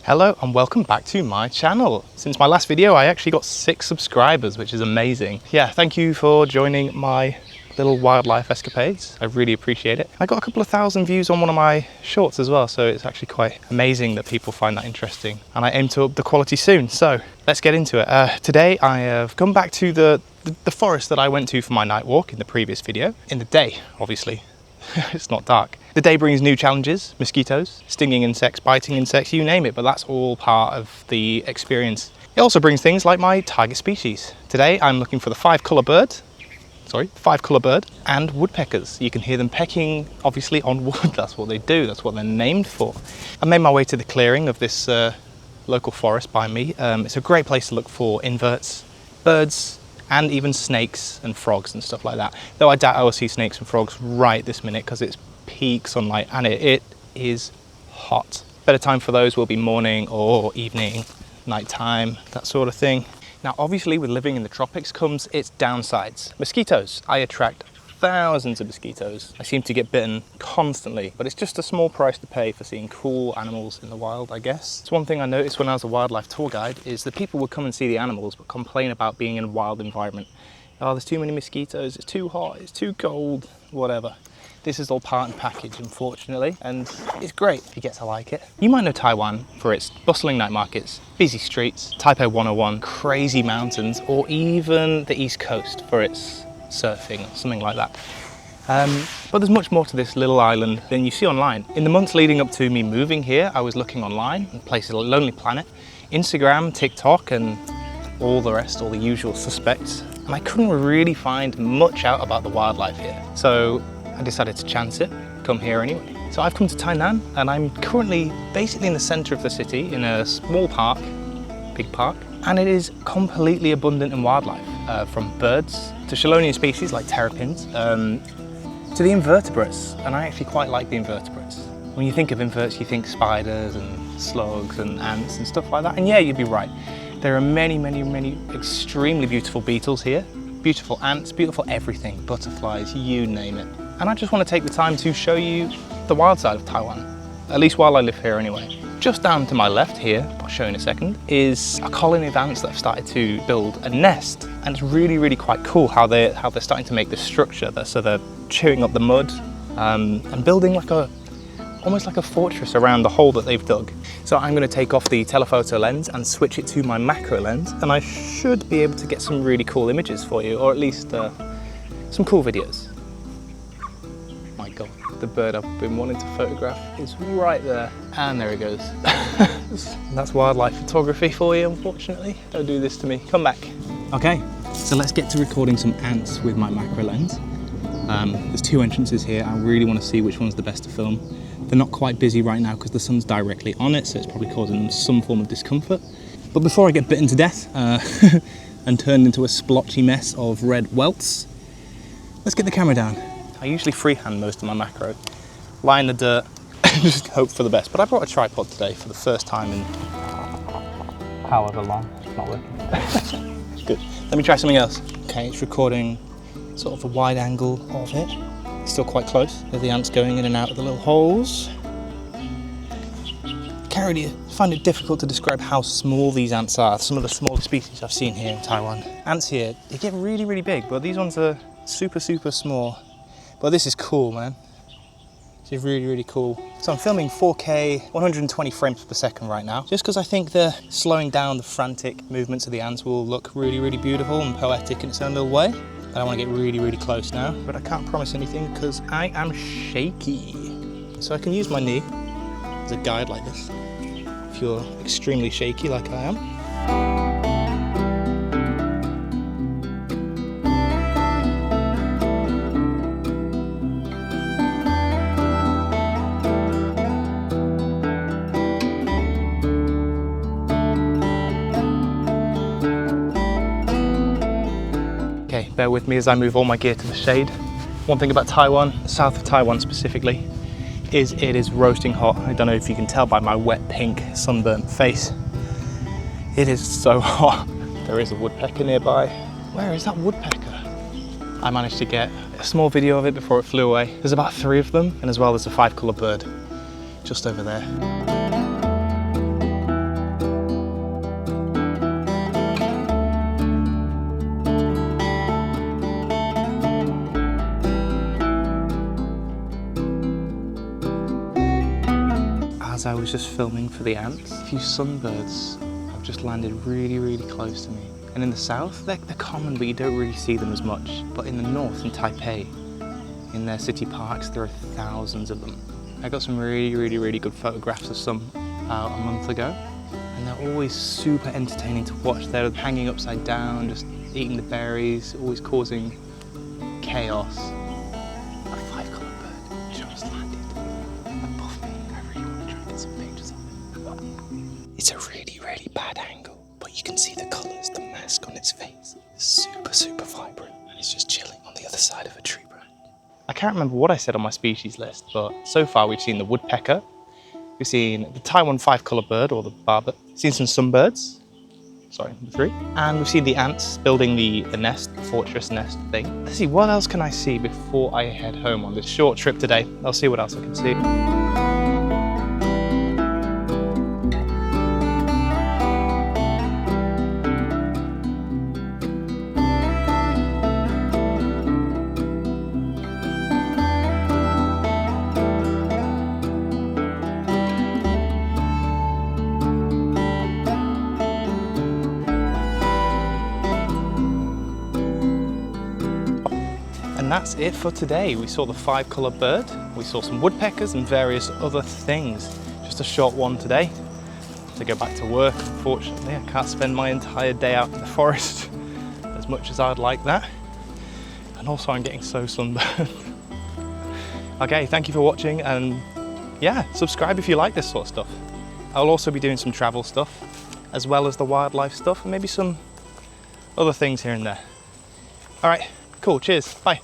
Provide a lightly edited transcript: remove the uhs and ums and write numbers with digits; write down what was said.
Hello and welcome back to my channel. Since my last video I actually got 6 subscribers, which is amazing. Yeah, thank you for joining my little wildlife escapades. I really appreciate it. I got a couple of thousand views on one of my shorts as well, so it's actually quite amazing that people find that interesting, and I aim to up the quality soon. So let's get into it. Today I have come back to the forest that I went to for my night walk in the previous video. In the day, obviously. It's not dark. The day brings new challenges: mosquitoes, stinging insects, biting insects, you name it, but that's all part of the experience. It also brings things like my target species. Today I'm looking for the 5-colour bird and woodpeckers. You can hear them pecking, obviously, on wood. That's what they do, that's what they're named for. I made my way to the clearing of this local forest by me. It's a great place to look for inverts, birds, and even snakes and frogs and stuff like that. Though I doubt I will see snakes and frogs right this minute because it's peak sunlight and it is hot. Better time for those will be morning or evening, nighttime, that sort of thing. Now obviously with living in the tropics comes its downsides. Mosquitoes. I attract thousands of mosquitoes. I seem to get bitten constantly, but it's just a small price to pay for seeing cool animals in the wild, I guess. It's one thing I noticed when I was a wildlife tour guide, is that people would come and see the animals but complain about being in a wild environment. Oh, there's too many mosquitoes, it's too hot, it's too cold, whatever. This is all part and package, unfortunately, and it's great if you get to like it. You might know Taiwan for its bustling night markets, busy streets, Taipei 101, crazy mountains, or even the East Coast for its surfing or something like that. But there's much more to this little island than you see online. In the months leading up to me moving here, I was looking online in places like Lonely Planet, Instagram, TikTok, and all the rest, all the usual suspects. And I couldn't really find much out about the wildlife here. So I decided to chance it, come here anyway. So I've come to Tainan, and I'm currently basically in the center of the city in a small park, big park, and it is completely abundant in wildlife, from birds to Chelonian species like terrapins, to the invertebrates, and I actually quite like the invertebrates. When you think of inverts, you think spiders and slugs and ants and stuff like that, and yeah, you'd be right. There are many, many, many extremely beautiful beetles here, beautiful ants, beautiful everything, butterflies, you name it. And I just want to take the time to show you the wild side of Taiwan, at least while I live here anyway. Just down to my left here, I'll show you in a second, is a colony of ants that have started to build a nest. And it's really, really quite cool how they're starting to make this structure. So they're chewing up the mud and building almost like a fortress around the hole that they've dug. So I'm going to take off the telephoto lens and switch it to my macro lens, and I should be able to get some really cool images for you, or at least some cool videos. My God, the bird I've been wanting to photograph is right there. And there it goes. That's wildlife photography for you, unfortunately. Don't do this to me. Come back. Okay, so let's get to recording some ants with my macro lens. There's 2 entrances here. I really want to see which one's the best to film. They're not quite busy right now because the sun's directly on it, so it's probably causing them some form of discomfort. But before I get bitten to death and turned into a splotchy mess of red welts, let's get the camera down. I usually freehand most of my macro, lie in the dirt, and just hope for the best. But I brought a tripod today for the first time in however long. It's not working. Good. Let me try something else. Okay, it's recording sort of a wide angle of it. It's still quite close. There's the ants going in and out of the little holes. I can't really find it difficult to describe how small these ants are. Some of the smallest species I've seen here in Taiwan. Ants here, they get really, really big, but these ones are super, super small. But this is cool, man. This is really, really cool. So I'm filming 4K, 120 frames per second right now, just because I think the slowing down the frantic movements of the ants will look really, really beautiful and poetic in its own little way. But I want to get really, really close now, but I can't promise anything because I am shaky. So I can use my knee as a guide like this, if you're extremely shaky like I am. Okay, bear with me as I move all my gear to the shade. One thing about Taiwan, the south of Taiwan specifically, is it is roasting hot. I don't know if you can tell by my wet pink sunburnt face. It is so hot. There is a woodpecker nearby. Where is that woodpecker? I managed to get a small video of it before it flew away. There's about 3 of them, and as well there's a 5-colour bird just over there. I was just filming for the ants. A few sunbirds have just landed really, really close to me. And in the south, they're common, but you don't really see them as much. But in the north, in Taipei, in their city parks, there are thousands of them. I got some really, really, really good photographs of some a month ago. And they're always super entertaining to watch. They're hanging upside down, just eating the berries, always causing chaos. A 5-colour bird just landed above me. I really want to try and get some pictures of it. It's a really, really bad angle, but you can see the colours, the mask on its face. It's super, super vibrant, and it's just chilling on the other side of a tree branch. I can't remember what I said on my species list, but so far we've seen the woodpecker, we've seen the Taiwan 5-colour bird, or the barbet, seen some sunbirds, sorry, number 3, and we've seen the ants building the nest, the fortress nest thing. Let's see, what else can I see before I head home on this short trip today? I'll see what else I can see. And that's it for today. We saw the 5-colour bird, we saw some woodpeckers and various other things. Just a short one today. To go back to work, unfortunately. I can't spend my entire day out in the forest as much as I'd like that. And also I'm getting so sunburned. Okay, thank you for watching, and yeah, subscribe if you like this sort of stuff. I'll also be doing some travel stuff, as well as the wildlife stuff, and maybe some other things here and there. All right, cool, cheers, bye.